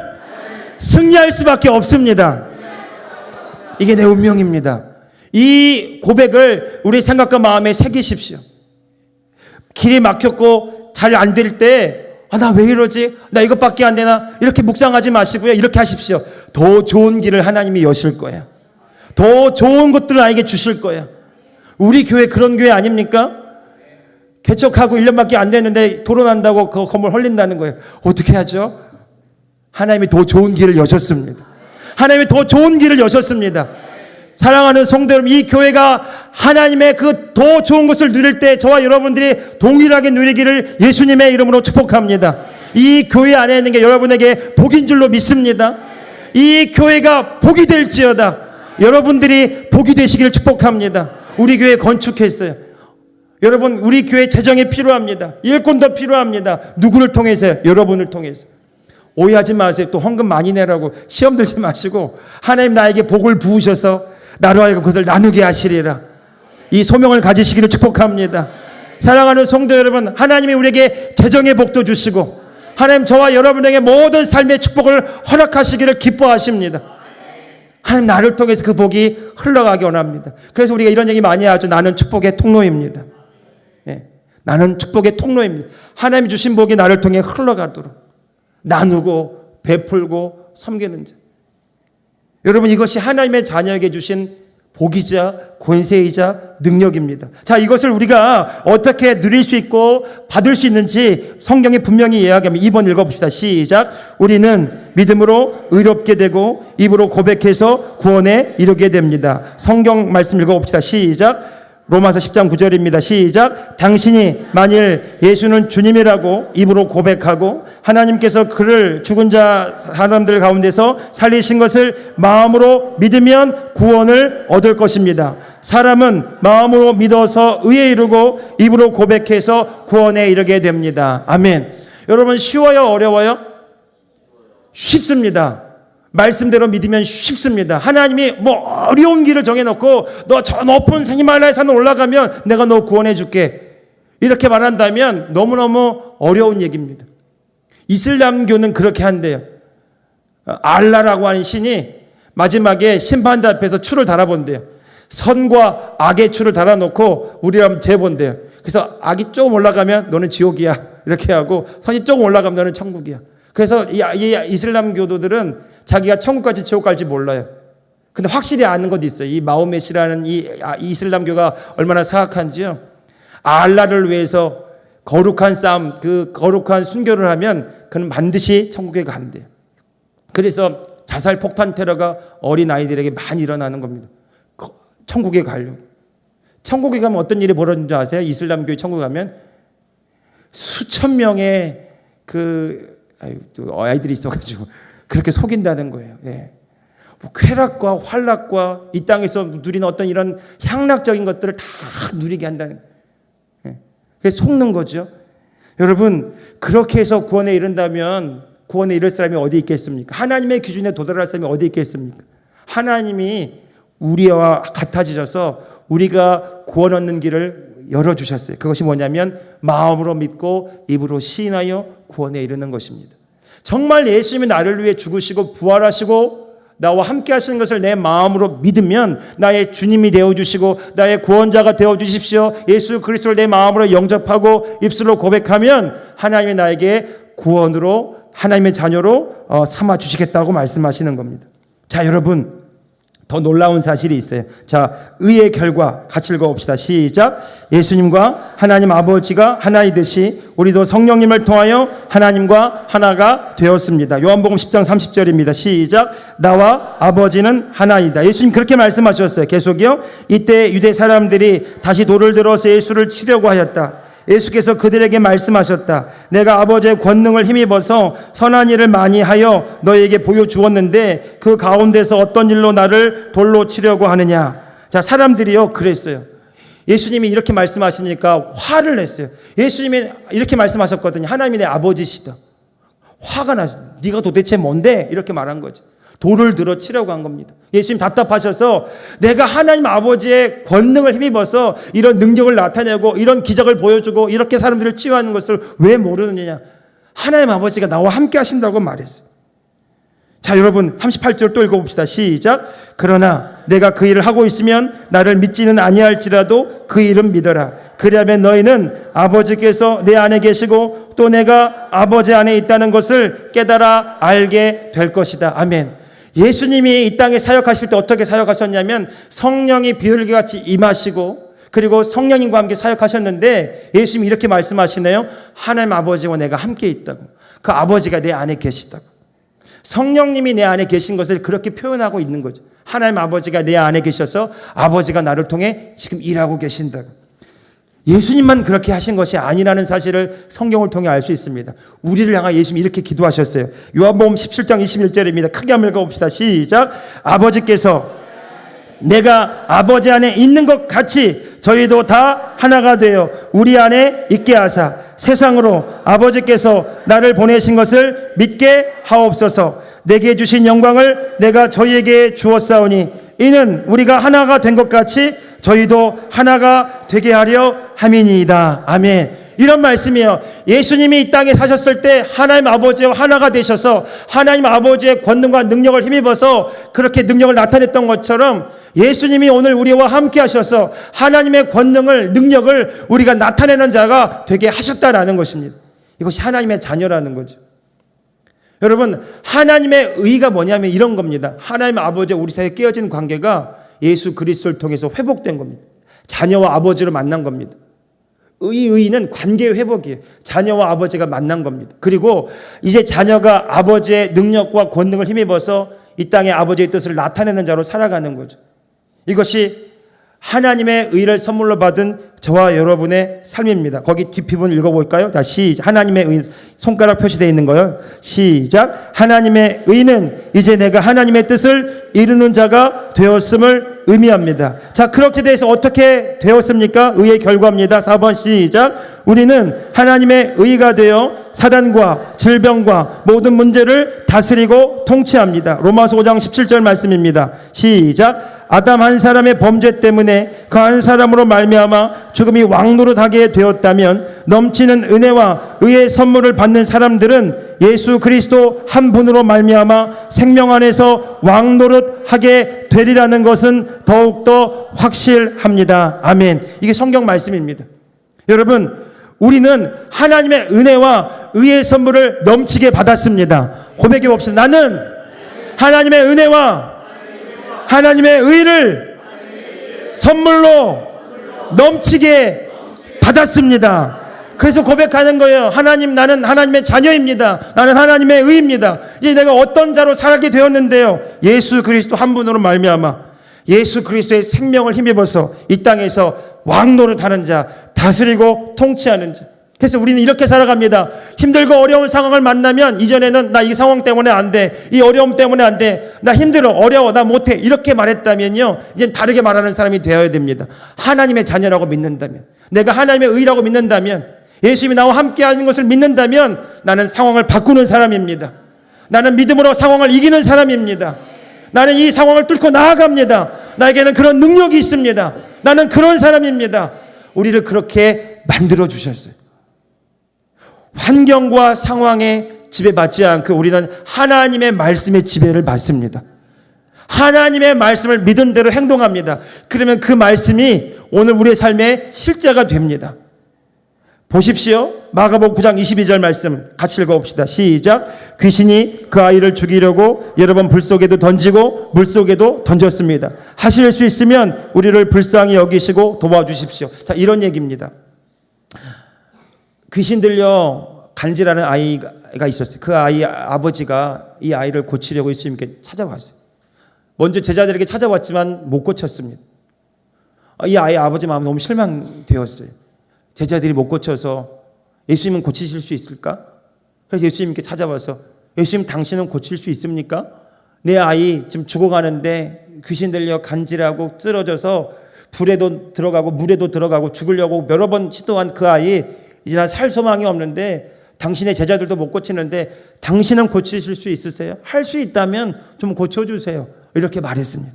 S1: 승리할 수밖에 없습니다. 이게 내 운명입니다. 이 고백을 우리 생각과 마음에 새기십시오. 길이 막혔고 잘 안 될 때 나 왜 이러지? 나 이것밖에 안 되나? 이렇게 묵상하지 마시고요. 이렇게 하십시오. 더 좋은 길을 하나님이 여실 거야. 더 좋은 것들을 나에게 주실 거야. 우리 교회 그런 교회 아닙니까? 개척하고 1년밖에 안 됐는데 토론한다고 그 건물 헐린다는 거예요. 어떻게 하죠? 하나님이 더 좋은 길을 여셨습니다. 하나님이 더 좋은 길을 여셨습니다. 사랑하는 성도 여러분, 이 교회가 하나님의 그 더 좋은 것을 누릴 때 저와 여러분들이 동일하게 누리기를 예수님의 이름으로 축복합니다. 이 교회 안에 있는 게 여러분에게 복인 줄로 믿습니다. 이 교회가 복이 될지어다. 여러분들이 복이 되시기를 축복합니다. 우리 교회 건축했어요. 여러분, 우리 교회 재정이 필요합니다. 일꾼도 필요합니다. 누구를 통해서요? 여러분을 통해서. 오해하지 마세요. 또 헌금 많이 내라고 시험 들지 마시고 하나님 나에게 복을 부으셔서 나로 하여금 그것을 나누게 하시리라. 이 소명을 가지시기를 축복합니다. 사랑하는 성도 여러분, 하나님이 우리에게 재정의 복도 주시고 하나님 저와 여러분에게 모든 삶의 축복을 허락하시기를 기뻐하십니다. 하나님 나를 통해서 그 복이 흘러가기 원합니다. 그래서 우리가 이런 얘기 많이 하죠. 나는 축복의 통로입니다. 예, 나는 축복의 통로입니다. 하나님이 주신 복이 나를 통해 흘러가도록 나누고 베풀고 섬기는 자. 여러분, 이것이 하나님의 자녀에게 주신 복이자 권세이자 능력입니다. 자, 이것을 우리가 어떻게 누릴 수 있고 받을 수 있는지 성경이 분명히 이야기합니다. 2번 읽어봅시다. 시작. 우리는 믿음으로 의롭게 되고 입으로 고백해서 구원에 이르게 됩니다. 성경 말씀 읽어봅시다. 시작. 로마서 10장 9절입니다. 시작. 당신이 만일 예수는 주님이라고 입으로 고백하고 하나님께서 그를 죽은 자 사람들 가운데서 살리신 것을 마음으로 믿으면 구원을 얻을 것입니다. 사람은 마음으로 믿어서 의에 이르고 입으로 고백해서 구원에 이르게 됩니다. 아멘. 여러분, 쉬워요? 어려워요? 쉽습니다. 말씀대로 믿으면 쉽습니다. 하나님이 뭐 어려운 길을 정해놓고 너 저 높은 히말라야 산을 올라가면 내가 너 구원해 줄게 이렇게 말한다면 너무너무 어려운 얘기입니다. 이슬람교는 그렇게 한대요. 알라라고 하는 신이 마지막에 심판대 앞에서 추를 달아본대요. 선과 악의 추를 달아놓고 우리를 한번 재본대요. 그래서 악이 조금 올라가면 너는 지옥이야 이렇게 하고 선이 조금 올라가면 너는 천국이야. 그래서 이 이슬람 교도들은 자기가 천국 갈지 지옥 갈지 몰라요. 근데 확실히 아는 것도 있어요. 이 마호멧이라는 이 이슬람교가 얼마나 사악한지요. 알라를 위해서 거룩한 싸움, 그 거룩한 순교를 하면 그는 반드시 천국에 간대요. 그래서 자살 폭탄 테러가 어린 아이들에게 많이 일어나는 겁니다. 천국에 가려고. 천국에 가면 어떤 일이 벌어지는 줄 아세요? 이슬람교의 천국에 가면 수천 명의 아이들이 있어가지고 그렇게 속인다는 거예요. 예. 뭐 쾌락과 환락과 이 땅에서 누리는 어떤 이런 향락적인 것들을 다 누리게 한다는 거예요. 예. 그래서 속는 거죠. 여러분, 그렇게 해서 구원에 이른다면 구원에 이를 사람이 어디 있겠습니까? 하나님의 기준에 도달할 사람이 어디 있겠습니까? 하나님이 우리와 같아지셔서 우리가 구원 얻는 길을 열어주셨어요. 그것이 뭐냐면 마음으로 믿고 입으로 시인하여 구원에 이르는 것입니다. 정말 예수님이 나를 위해 죽으시고 부활하시고 나와 함께 하시는 것을 내 마음으로 믿으면 나의 주님이 되어주시고 나의 구원자가 되어주십시오. 예수 그리스도를 내 마음으로 영접하고 입술로 고백하면 하나님이 나에게 구원으로 하나님의 자녀로 삼아주시겠다고 말씀하시는 겁니다. 자, 여러분, 더 놀라운 사실이 있어요. 자, 의의 결과 같이 읽어봅시다. 시작. 예수님과 하나님 아버지가 하나이듯이 우리도 성령님을 통하여 하나님과 하나가 되었습니다. 요한복음 10장 30절입니다. 시작. 나와 아버지는 하나이다. 예수님 그렇게 말씀하셨어요. 계속이요. 이때 유대 사람들이 다시 돌을 들어서 예수를 치려고 하였다. 예수께서 그들에게 말씀하셨다. 내가 아버지의 권능을 힘입어서 선한 일을 많이 하여 너에게 보여주었는데 그 가운데서 어떤 일로 나를 돌로 치려고 하느냐. 자, 사람들이요 그랬어요. 예수님이 이렇게 말씀하시니까 화를 냈어요. 예수님이 이렇게 말씀하셨거든요. 하나님이 내 아버지시다. 화가 나서 네가 도대체 뭔데? 이렇게 말한 거죠. 돌을 들어 치려고 한 겁니다. 예수님 답답하셔서 내가 하나님 아버지의 권능을 힘입어서 이런 능력을 나타내고 이런 기적을 보여주고 이렇게 사람들을 치유하는 것을 왜 모르느냐. 하나님 아버지가 나와 함께 하신다고 말했어요. 자, 여러분 38절 또 읽어봅시다. 시작. 그러나 내가 그 일을 하고 있으면 나를 믿지는 아니할지라도 그 일은 믿어라. 그리하면 너희는 아버지께서 내 안에 계시고 또 내가 아버지 안에 있다는 것을 깨달아 알게 될 것이다. 아멘. 예수님이 이 땅에 사역하실 때 어떻게 사역하셨냐면 성령이 비둘기같이 임하시고 그리고 성령님과 함께 사역하셨는데 예수님이 이렇게 말씀하시네요. 하나님 아버지와 내가 함께 있다고. 그 아버지가 내 안에 계시다고. 성령님이 내 안에 계신 것을 그렇게 표현하고 있는 거죠. 하나님 아버지가 내 안에 계셔서 아버지가 나를 통해 지금 일하고 계신다고. 예수님만 그렇게 하신 것이 아니라는 사실을 성경을 통해 알 수 있습니다. 우리를 향하여 예수님이 이렇게 기도하셨어요. 요한복음 17장 21절입니다. 크게 한번 읽어봅시다. 시작. 아버지께서 내가 아버지 안에 있는 것 같이 저희도 다 하나가 되어 우리 안에 있게 하사 세상으로 아버지께서 나를 보내신 것을 믿게 하옵소서. 내게 주신 영광을 내가 저희에게 주었사오니 이는 우리가 하나가 된 것 같이 저희도 하나가 되게 하려 함이니이다. 아멘. 이런 말씀이에요. 예수님이 이 땅에 사셨을 때 하나님 아버지와 하나가 되셔서 하나님 아버지의 권능과 능력을 힘입어서 그렇게 능력을 나타냈던 것처럼 예수님이 오늘 우리와 함께 하셔서 하나님의 권능을, 능력을 우리가 나타내는 자가 되게 하셨다라는 것입니다. 이것이 하나님의 자녀라는 거죠. 여러분, 하나님의 의가 뭐냐면 이런 겁니다. 하나님 아버지와 우리 사이에 깨어진 관계가 예수 그리스도를 통해서 회복된 겁니다. 자녀와 아버지로 만난 겁니다. 의는 관계의 회복이에요. 자녀와 아버지가 만난 겁니다. 그리고 이제 자녀가 아버지의 능력과 권능을 힘입어서 이 땅에 아버지의 뜻을 나타내는 자로 살아가는 거죠. 이것이 하나님의 의를 선물로 받은 저와 여러분의 삶입니다. 거기 뒷부분 읽어볼까요? 자, 시작. 하나님의 의, 손가락 표시되어 있는 거요. 시작. 하나님의 의는 이제 내가 하나님의 뜻을 이루는 자가 되었음을 의미합니다. 자, 그렇게 돼서 어떻게 되었습니까? 의의 결과입니다. 4번 시작. 우리는 하나님의 의가 되어 사단과 질병과 모든 문제를 다스리고 통치합니다. 로마서 5장 17절 말씀입니다. 시작. 아담 한 사람의 범죄 때문에 그 한 사람으로 말미암아 죽음이 왕노릇하게 되었다면 넘치는 은혜와 의의 선물을 받는 사람들은 예수 그리스도 한 분으로 말미암아 생명 안에서 왕노릇하게 되리라는 것은 더욱더 확실합니다. 아멘. 이게 성경 말씀입니다. 여러분, 우리는 하나님의 은혜와 의의 선물을 넘치게 받았습니다. 고백해 봅시다. 나는 하나님의 은혜와 하나님의 의를 선물로 넘치게 받았습니다. 그래서 고백하는 거예요. 하나님, 나는 하나님의 자녀입니다. 나는 하나님의 의입니다. 이제 내가 어떤 자로 살게 되었는데요. 예수 그리스도 한 분으로 말미암아 예수 그리스도의 생명을 힘입어서 이 땅에서 왕노릇하는 자, 다스리고 통치하는 자. 그래서 우리는 이렇게 살아갑니다. 힘들고 어려운 상황을 만나면 이전에는 나 이 상황 때문에 안 돼. 이 어려움 때문에 안 돼. 나 힘들어. 어려워. 나 못해. 이렇게 말했다면요. 이제 다르게 말하는 사람이 되어야 됩니다. 하나님의 자녀라고 믿는다면, 내가 하나님의 의라고 믿는다면, 예수님이 나와 함께 하는 것을 믿는다면 나는 상황을 바꾸는 사람입니다. 나는 믿음으로 상황을 이기는 사람입니다. 나는 이 상황을 뚫고 나아갑니다. 나에게는 그런 능력이 있습니다. 나는 그런 사람입니다. 우리를 그렇게 만들어 주셨어요. 환경과 상황에 지배받지 않고 우리는 하나님의 말씀의 지배를 받습니다. 하나님의 말씀을 믿은 대로 행동합니다. 그러면 그 말씀이 오늘 우리의 삶의 실제가 됩니다. 보십시오. 마가복음 9장 22절 말씀 같이 읽어봅시다. 시작. 귀신이 그 아이를 죽이려고 여러 번 불속에도 던지고 물속에도 던졌습니다. 하실 수 있으면 우리를 불쌍히 여기시고 도와주십시오. 자, 이런 얘기입니다. 귀신 들려 간질하는 아이가 있었어요. 그 아이 아버지가 이 아이를 고치려고 예수님께 찾아왔어요. 먼저 제자들에게 찾아왔지만 못 고쳤습니다. 이 아이 아버지 마음 너무 실망되었어요. 제자들이 못 고쳐서 예수님은 고치실 수 있을까? 그래서 예수님께 찾아와서 예수님, 당신은 고칠 수 있습니까? 내 아이 지금 죽어가는데 귀신 들려 간질하고 쓰러져서 불에도 들어가고 물에도 들어가고 죽으려고 여러 번 시도한 그 아이, 이제 나 살 소망이 없는데 당신의 제자들도 못 고치는데 당신은 고치실 수 있으세요? 할 수 있다면 좀 고쳐주세요. 이렇게 말했습니다.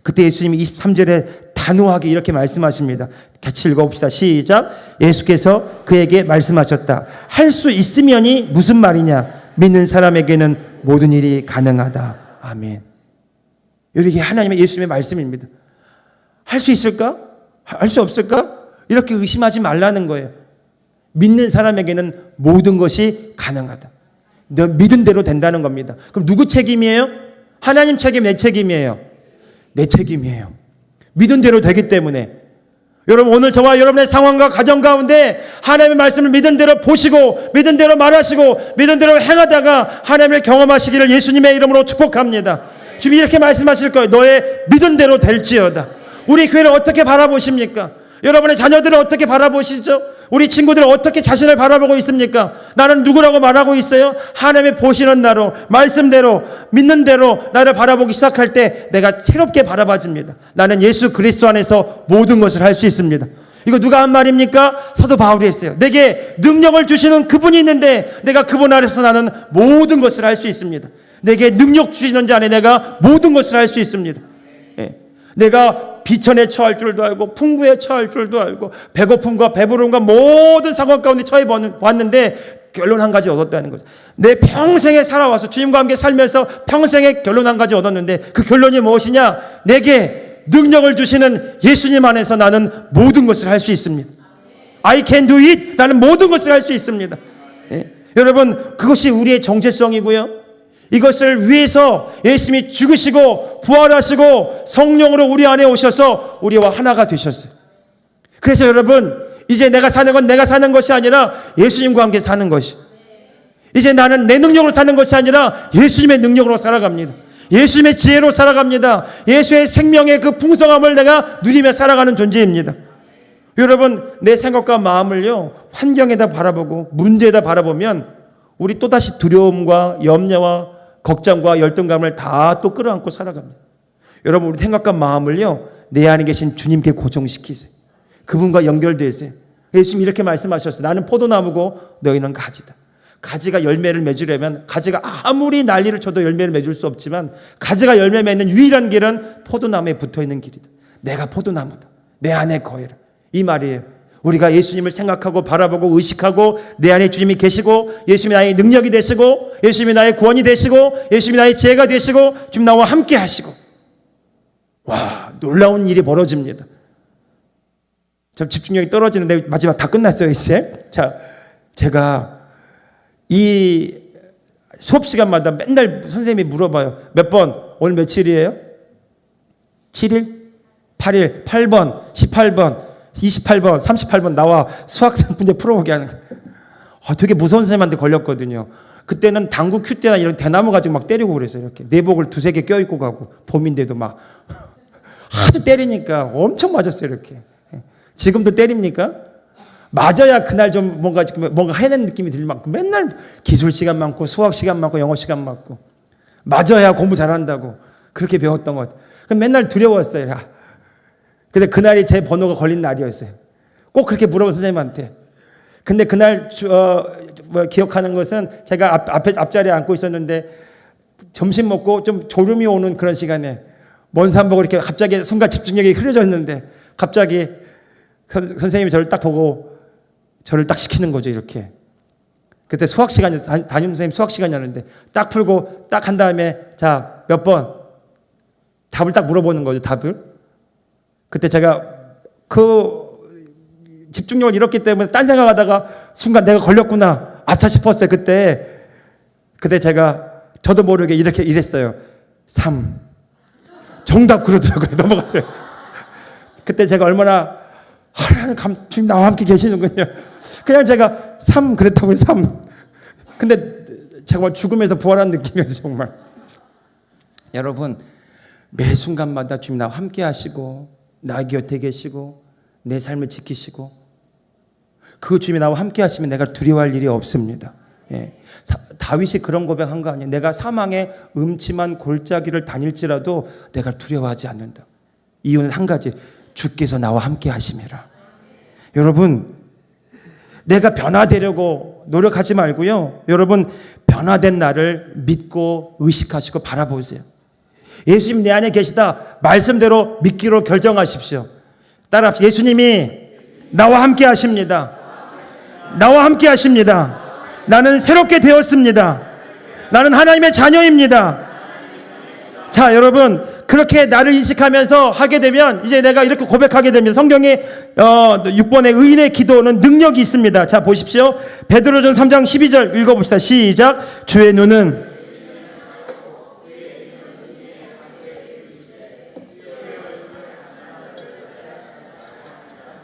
S1: 그때 예수님이 23절에 단호하게 이렇게 말씀하십니다. 같이 읽어봅시다. 시작. 예수께서 그에게 말씀하셨다. 할 수 있으면이 무슨 말이냐? 믿는 사람에게는 모든 일이 가능하다. 아멘. 이게 하나님의 예수님의 말씀입니다. 할 수 있을까? 할 수 없을까? 이렇게 의심하지 말라는 거예요. 믿는 사람에게는 모든 것이 가능하다. 너 믿은 대로 된다는 겁니다. 그럼 누구 책임이에요? 하나님 책임, 내 책임이에요? 내 책임이에요. 믿은 대로 되기 때문에. 여러분, 오늘 저와 여러분의 상황과 가정 가운데 하나님의 말씀을 믿은 대로 보시고 믿은 대로 말하시고 믿은 대로 행하다가 하나님을 경험하시기를 예수님의 이름으로 축복합니다. 지금 이렇게 말씀하실 거예요. 너의 믿은 대로 될지어다. 우리 교회를 어떻게 바라보십니까? 여러분의 자녀들을 어떻게 바라보시죠? 우리 친구들은 어떻게 자신을 바라보고 있습니까? 나는 누구라고 말하고 있어요? 하나님의 보시는 나로, 말씀대로, 믿는 대로 나를 바라보기 시작할 때 내가 새롭게 바라봐집니다. 나는 예수 그리스도 안에서 모든 것을 할 수 있습니다. 이거 누가 한 말입니까? 사도 바울이 했어요. 내게 능력을 주시는 그분이 있는데 내가 그분 아래서 나는 모든 것을 할 수 있습니다. 내게 능력 주시는 자 안에 내가 모든 것을 할 수 있습니다. 내가 비천에 처할 줄도 알고 풍부에 처할 줄도 알고 배고픔과 배부름과 모든 상황 가운데 처해 봤는데 결론 한 가지 얻었다는 거죠. 내 평생에 살아와서 주님과 함께 살면서 평생에 결론 한 가지 얻었는데 그 결론이 무엇이냐? 내게 능력을 주시는 예수님 안에서 나는 모든 것을 할 수 있습니다. I can do it. 나는 모든 것을 할 수 있습니다. 예. 여러분, 그것이 우리의 정체성이고요. 이것을 위해서 예수님이 죽으시고 부활하시고 성령으로 우리 안에 오셔서 우리와 하나가 되셨어요. 그래서 여러분, 이제 내가 사는 건 내가 사는 것이 아니라 예수님과 함께 사는 것이. 이제 나는 내 능력으로 사는 것이 아니라 예수님의 능력으로 살아갑니다. 예수님의 지혜로 살아갑니다. 예수의 생명의 그 풍성함을 내가 누리며 살아가는 존재입니다. 여러분, 내 생각과 마음을요, 환경에다 바라보고 문제에다 바라보면 우리 또다시 두려움과 염려와 걱정과 열등감을 다 또 끌어안고 살아갑니다. 여러분, 우리 생각과 마음을요, 내 안에 계신 주님께 고정시키세요. 그분과 연결되세요. 예수님이 이렇게 말씀하셨어요. 나는 포도나무고 너희는 가지다. 가지가 열매를 맺으려면 가지가 아무리 난리를 쳐도 열매를 맺을 수 없지만 가지가 열매 맺는 유일한 길은 포도나무에 붙어있는 길이다. 내가 포도나무다. 내 안에 거해라. 이 말이에요. 우리가 예수님을 생각하고 바라보고 의식하고 내 안에 주님이 계시고 예수님이 나의 능력이 되시고 예수님이 나의 구원이 되시고 예수님이 나의 지혜가 되시고 주님 나와 함께 하시고, 와, 놀라운 일이 벌어집니다. 좀 집중력이 떨어지는데 마지막 다 끝났어요 이제. 자, 제가 이 수업 시간마다 맨날 선생님이 물어봐요. 몇 번? 오늘 며칠이에요? 7일? 8일? 8번? 18번? 28번? 38번 나와 수학 문제 풀어보게 하는 거예요. 되게 무서운 선생님한테 걸렸거든요. 그때는 당구 큐대나 이런 대나무 가지고 막 때리고 그랬어요. 이렇게 내복을 두세 개 껴입고 가고 봄인데도 막 하도 때리니까 엄청 맞았어요. 이렇게. 지금도 때립니까? 맞아야 그날 좀 뭔가 해낸 느낌이 들 만큼 맨날 기술 시간 많고 수학 시간 많고 영어 시간 많고 맞아야 공부 잘한다고 그렇게 배웠던 것 같아요. 그럼 맨날 두려웠어요. 근데 그날이 제 번호가 걸린 날이었어요. 꼭 그렇게 물어본 선생님한테. 근데 그날 기억하는 것은 제가 앞자리에 앉고 있었는데 점심 먹고 좀 졸음이 오는 그런 시간에 먼 산 보고 이렇게 갑자기 순간 집중력이 흐려졌는데 갑자기 선생님이 저를 딱 보고 저를 딱 시키는 거죠. 이렇게. 그때 수학 시간이 담임 선생님 수학 시간이었는데 딱 풀고 딱 한 다음에 자, 몇 번? 답을 딱 물어보는 거죠. 답을. 그때 제가 그 집중력을 잃었기 때문에 딴 생각하다가 순간 내가 걸렸구나. 아차 싶었어요. 그때 제가 저도 모르게 이렇게 이랬어요. 3. 정답 그러더라고요. 넘어갔어요. 그때 제가 얼마나 하나님 주님 나와 함께 계시는군요. 그냥 제가 3 그랬다고요. 3. 근데 정말 죽음에서 부활한 느낌이었어요. 정말. 여러분, 매 순간마다 주님 나와 함께 하시고 나 곁에 계시고 내 삶을 지키시고 그 주님이 나와 함께 하시면 내가 두려워할 일이 없습니다. 예. 다윗이 그런 고백한 거 아니에요. 내가 사망의 음침한 골짜기를 다닐지라도 내가 두려워하지 않는다. 이유는 한 가지, 주께서 나와 함께 하심이라. 여러분, 내가 변화되려고 노력하지 말고요. 여러분, 변화된 나를 믿고 의식하시고 바라보세요. 예수님 내 안에 계시다. 말씀대로 믿기로 결정하십시오. 따라합시다. 예수님이 나와 함께 하십니다. 나와 함께 하십니다. 나는 새롭게 되었습니다. 나는 하나님의 자녀입니다. 자, 여러분, 그렇게 나를 인식하면서 하게 되면 이제 내가 이렇게 고백하게 됩니다. 성경에 6번의 의인의 기도는 능력이 있습니다. 자, 보십시오. 베드로전 3장 12절 읽어봅시다. 시작. 주의 눈은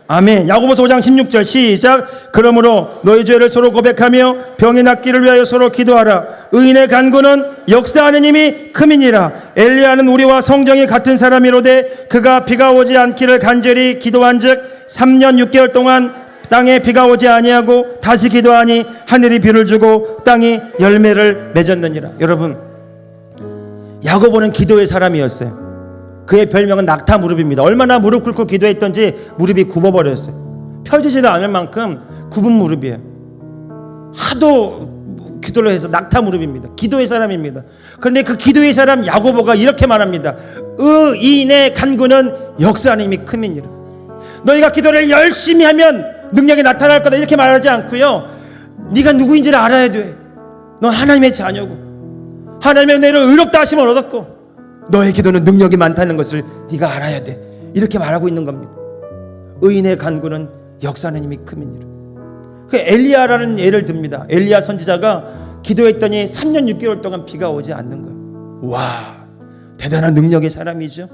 S1: 아멘. 야고보서 5장 16절 시작. 그러므로 너희 죄를 서로 고백하며 병이 낫기를 위하여 서로 기도하라. 의인의 간구는 역사하는 힘이 크미니라. 엘리야는 우리와 성정이 같은 사람이로되 그가 비가 오지 않기를 간절히 기도한즉 3년 6개월 동안 땅에 비가 오지 아니하고 다시 기도하니 하늘이 비를 주고 땅이 열매를 맺었느니라. 여러분, 야고보는 기도의 사람이었어요. 그의 별명은 낙타 무릎입니다. 얼마나 무릎 꿇고 기도했던지 무릎이 굽어버렸어요. 펴지지도 않을 만큼 굽은 무릎이에요. 하도 기도를 해서 낙타 무릎입니다. 기도의 사람입니다. 그런데 그 기도의 사람 야고보가 이렇게 말합니다. 의인의 간구는 역사하는 힘이 큼이니라. 너희가 기도를 열심히 하면 능력이 나타날 거다 이렇게 말하지 않고요, 네가 누구인지를 알아야 돼. 넌 하나님의 자녀고 하나님의 은혜로 의롭다 하심을 얻었고 너의 기도는 능력이 많다는 것을 네가 알아야 돼. 이렇게 말하고 있는 겁니다. 의인의 간구는 역사하는 힘이 큼이니라. 그 엘리야라는 예를 듭니다. 엘리야 선지자가 기도했더니 3년 6개월 동안 비가 오지 않는 거예요. 와, 대단한 능력의 사람이죠.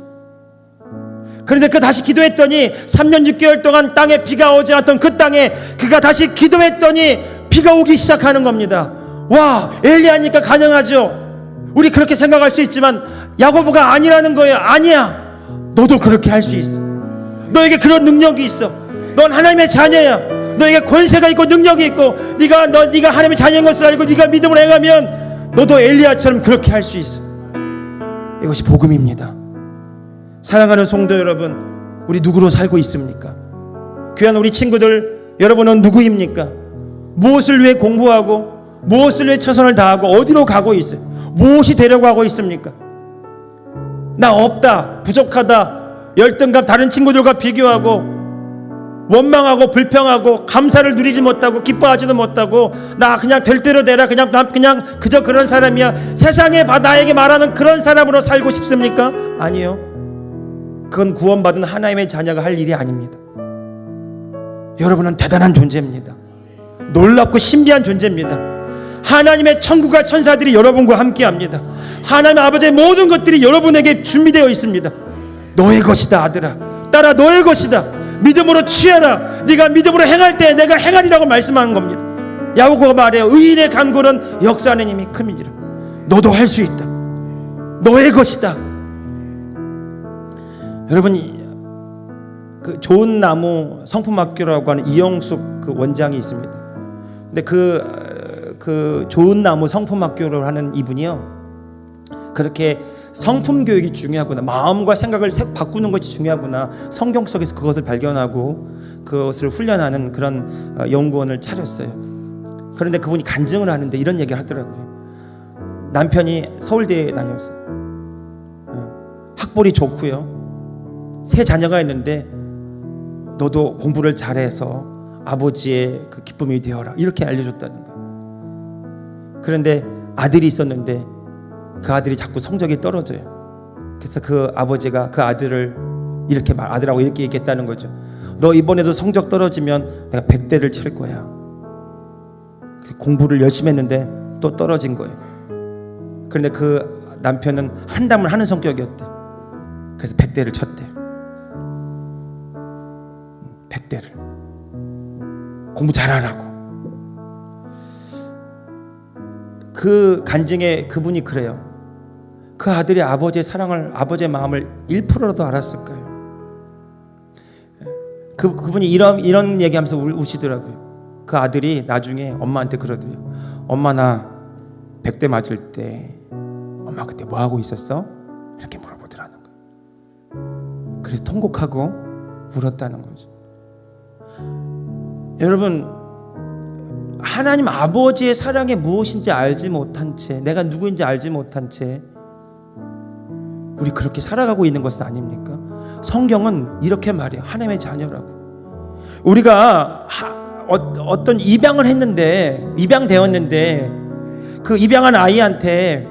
S1: 그런데 그 다시 기도했더니 3년 6개월 동안 땅에 비가 오지 않던 그 땅에 그가 다시 기도했더니 비가 오기 시작하는 겁니다. 와, 엘리야니까 가능하죠. 우리 그렇게 생각할 수 있지만 야고보가 아니라는 거예요. 아니야, 너도 그렇게 할 수 있어. 너에게 그런 능력이 있어. 넌 하나님의 자녀야. 너에게 권세가 있고 능력이 있고 네가 하나님의 자녀인 것을 알고 네가 믿음을 행하면 너도 엘리야처럼 그렇게 할 수 있어. 이것이 복음입니다. 사랑하는 성도 여러분, 우리 누구로 살고 있습니까? 귀한 우리 친구들, 여러분은 누구입니까? 무엇을 위해 공부하고 무엇을 위해 최선을 다하고 어디로 가고 있어요? 무엇이 되려고 하고 있습니까? 나 없다, 부족하다, 열등감, 다른 친구들과 비교하고 원망하고 불평하고 감사를 누리지 못하고 기뻐하지도 못하고 나 그냥 될 대로 되라, 그냥 그저 그런 사람이야, 세상에 나에게 말하는 그런 사람으로 살고 싶습니까? 아니요. 그건 구원받은 하나님의 자녀가 할 일이 아닙니다. 여러분은 대단한 존재입니다. 놀랍고 신비한 존재입니다. 하나님의 천국과 천사들이 여러분과 함께합니다. 하나님 아버지의 모든 것들이 여러분에게 준비되어 있습니다. 너의 것이다 아들아, 딸아, 너의 것이다. 믿음으로 취하라. 네가 믿음으로 행할 때 내가 행하리라고 말씀하는 겁니다. 야고보가 말해요. 의인의 간구는 역사하는 힘이 큼이니라. 너도 할 수 있다. 너의 것이다. 여러분, 그 좋은 나무 성품학교라고 하는 이영숙 그 원장이 있습니다. 근데 그 좋은 나무 성품학교를 하는 이분이요, 그렇게 성품 교육이 중요하구나, 마음과 생각을 바꾸는 것이 중요하구나, 성경 속에서 그것을 발견하고 그것을 훈련하는 그런 연구원을 차렸어요. 그런데 그분이 간증을 하는데 이런 얘기를 하더라고요. 남편이 서울대에 다녔어요. 학벌이 좋고요, 세 자녀가 있는데 너도 공부를 잘해서 아버지의 그 기쁨이 되어라, 이렇게 알려줬다는 거예요. 그런데 아들이 있었는데 그 아들이 자꾸 성적이 떨어져요. 그래서 그 아버지가 그 아들을 아들하고 이렇게 얘기했다는 거죠. 너 이번에도 성적 떨어지면 내가 100대를 칠 거야. 그래서 공부를 열심히 했는데 또 떨어진 거예요. 그런데 그 남편은 한담을 하는 성격이었대. 그래서 100대를 쳤대. 100대를. 공부 잘하라고. 그 간증에 그분이 그래요. 그 아들이 아버지의 사랑을, 아버지의 마음을 1%라도 알았을까요? 그분이 이런 얘기하면서 우시더라고요. 그 아들이 나중에 엄마한테 그러더래요. 엄마, 나 100대 맞을 때 엄마 그때 뭐 하고 있었어? 이렇게 물어보더라는 거예요. 그래서 통곡하고 울었다는 거죠. 여러분, 하나님 아버지의 사랑이 무엇인지 알지 못한 채, 내가 누구인지 알지 못한 채 우리 그렇게 살아가고 있는 것은 아닙니까? 성경은 이렇게 말해요. 하나님의 자녀라고. 우리가 어떤 입양되었는데 그 입양한 아이한테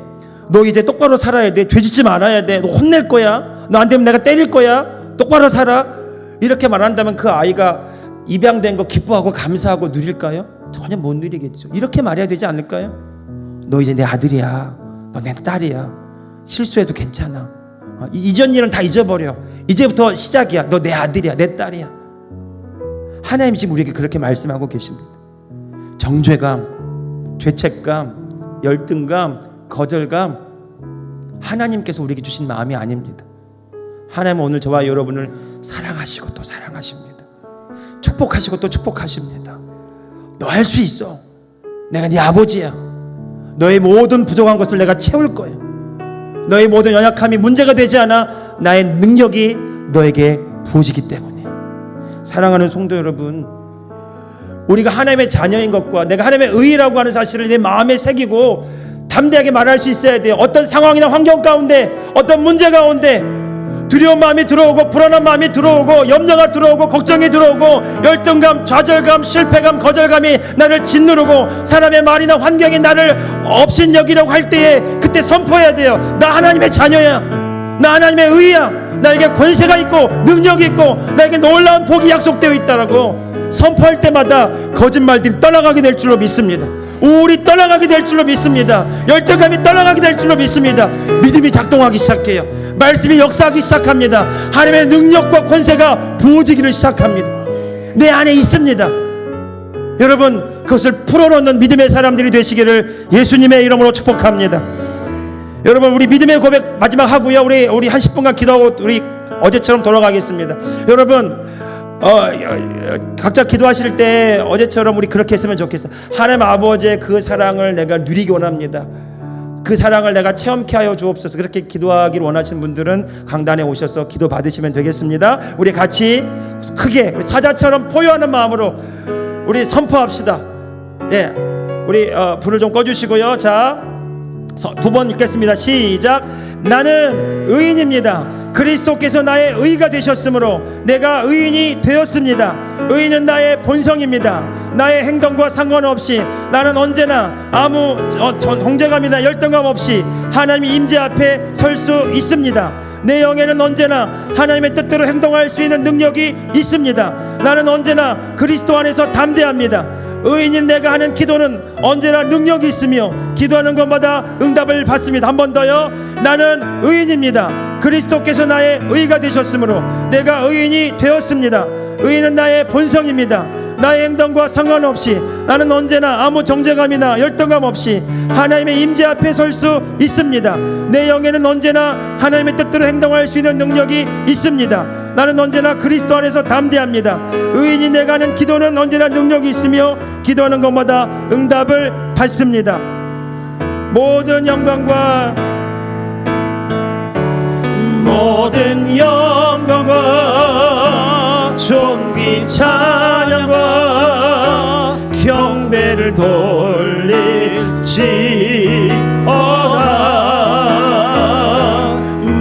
S1: 너 이제 똑바로 살아야 돼, 죄짓지 말아야 돼, 너 혼낼 거야, 너 안 되면 내가 때릴 거야, 똑바로 살아, 이렇게 말한다면 그 아이가 입양된 거 기뻐하고 감사하고 누릴까요? 전혀 못 누리겠죠. 이렇게 말해야 되지 않을까요? 너 이제 내 아들이야, 너 내 딸이야, 실수해도 괜찮아, 이전 일은 다 잊어버려, 이제부터 시작이야, 너 내 아들이야, 내 딸이야. 하나님 지금 우리에게 그렇게 말씀하고 계십니다. 정죄감, 죄책감, 열등감, 거절감, 하나님께서 우리에게 주신 마음이 아닙니다. 하나님은 오늘 저와 여러분을 사랑하시고 또 사랑하십니다. 축복하시고 또 축복하십니다. 너 할 수 있어. 내가 네 아버지야. 너의 모든 부족한 것을 내가 채울 거야. 너의 모든 연약함이 문제가 되지 않아. 나의 능력이 너에게 부어지기 때문에. 사랑하는 성도 여러분, 우리가 하나님의 자녀인 것과 내가 하나님의 의라고 하는 사실을 내 마음에 새기고 담대하게 말할 수 있어야 돼요. 어떤 상황이나 환경 가운데, 어떤 문제 가운데 두려운 마음이 들어오고 불안한 마음이 들어오고 염려가 들어오고 걱정이 들어오고 열등감, 좌절감, 실패감, 거절감이 나를 짓누르고 사람의 말이나 환경이 나를 업신여기려고 할 때에 그때 선포해야 돼요. 나 하나님의 자녀야. 나 하나님의 의야. 나에게 권세가 있고 능력이 있고 나에게 놀라운 복이 약속되어 있다라고 선포할 때마다 거짓말들이 떠나가게 될 줄로 믿습니다. 우울이 떠나가게 될 줄로 믿습니다. 열등감이 떠나가게 될 줄로 믿습니다. 믿음이 작동하기 시작해요. 말씀이 역사하기 시작합니다. 하나님의 능력과 권세가 부어지기를 시작합니다. 내 안에 있습니다. 여러분, 그것을 풀어놓는 믿음의 사람들이 되시기를 예수님의 이름으로 축복합니다. 여러분, 우리 믿음의 고백 마지막 하고요, 우리 한 10분간 기도하고 우리 어제처럼 돌아가겠습니다. 여러분, 각자 기도하실 때 어제처럼 우리 그렇게 했으면 좋겠어요. 하나님 아버지의 그 사랑을 내가 누리기 원합니다. 그 사랑을 내가 체험케 하여 주옵소서. 그렇게 기도하기를 원하시는 분들은 강단에 오셔서 기도 받으시면 되겠습니다. 우리 같이 크게 우리 사자처럼 포효하는 마음으로 우리 선포합시다. 예, 우리 불을 좀 꺼주시고요. 자, 두 번 읽겠습니다. 시작. 나는 의인입니다. 그리스도께서 나의 의가 되셨으므로 내가 의인이 되었습니다. 의인은 나의 본성입니다. 나의 행동과 상관없이 나는 언제나 아무 정죄감이나 열등감 없이 하나님의 임재 앞에 설 수 있습니다. 내 영에는 언제나 하나님의 뜻대로 행동할 수 있는 능력이 있습니다. 나는 언제나 그리스도 안에서 담대합니다. 의인인 내가 하는 기도는 언제나 능력이 있으며 기도하는 것마다 응답을 받습니다. 한 번 더요. 나는 의인입니다. 그리스도께서 나의 의가 되셨으므로 내가 의인이 되었습니다. 의인은 나의 본성입니다. 나의 행동과 상관없이 나는 언제나 아무 정죄감이나 열등감 없이 하나님의 임재 앞에 설 수 있습니다. 내 영에는 언제나 하나님의 뜻대로 행동할 수 있는 능력이 있습니다. 나는 언제나 그리스도 안에서 담대합니다. 의인이 내가 하는 기도는 언제나 능력이 있으며 기도하는 것마다 응답을 받습니다. 모든 영광과 존귀 찬양과 경배를 돌릴지어다.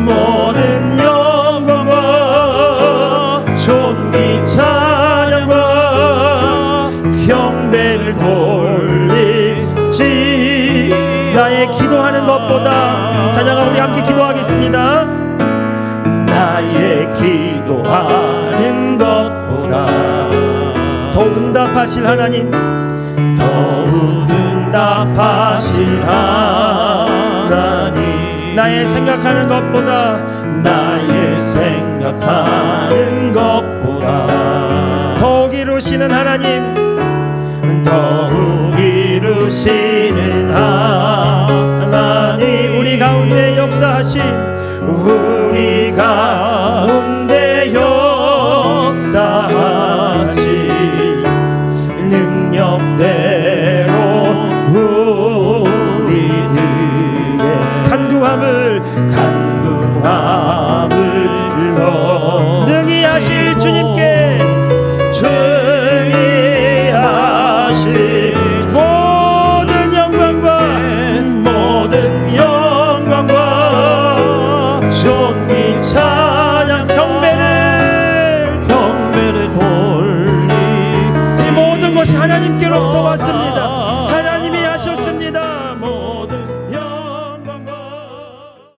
S1: 모든 영광과 존귀 찬양과 경배를 돌릴지. 나의 기도하는 것보다 찬양아, 우리 함께 기도하겠습니다. 나의 기도하는 것보다 더욱 응답하실 하나님, 더욱 응답하실 하나님. 나의 생각하는 것보다, 나의 생각하는 것보다 더욱 이루시는 하나님, 더욱 이루시는 하나님. 우리 가운데 역사하신, 우리 가운데 역사하신 능력대로 우리들의 간구함을 능히 하실 주님께, 능히 하실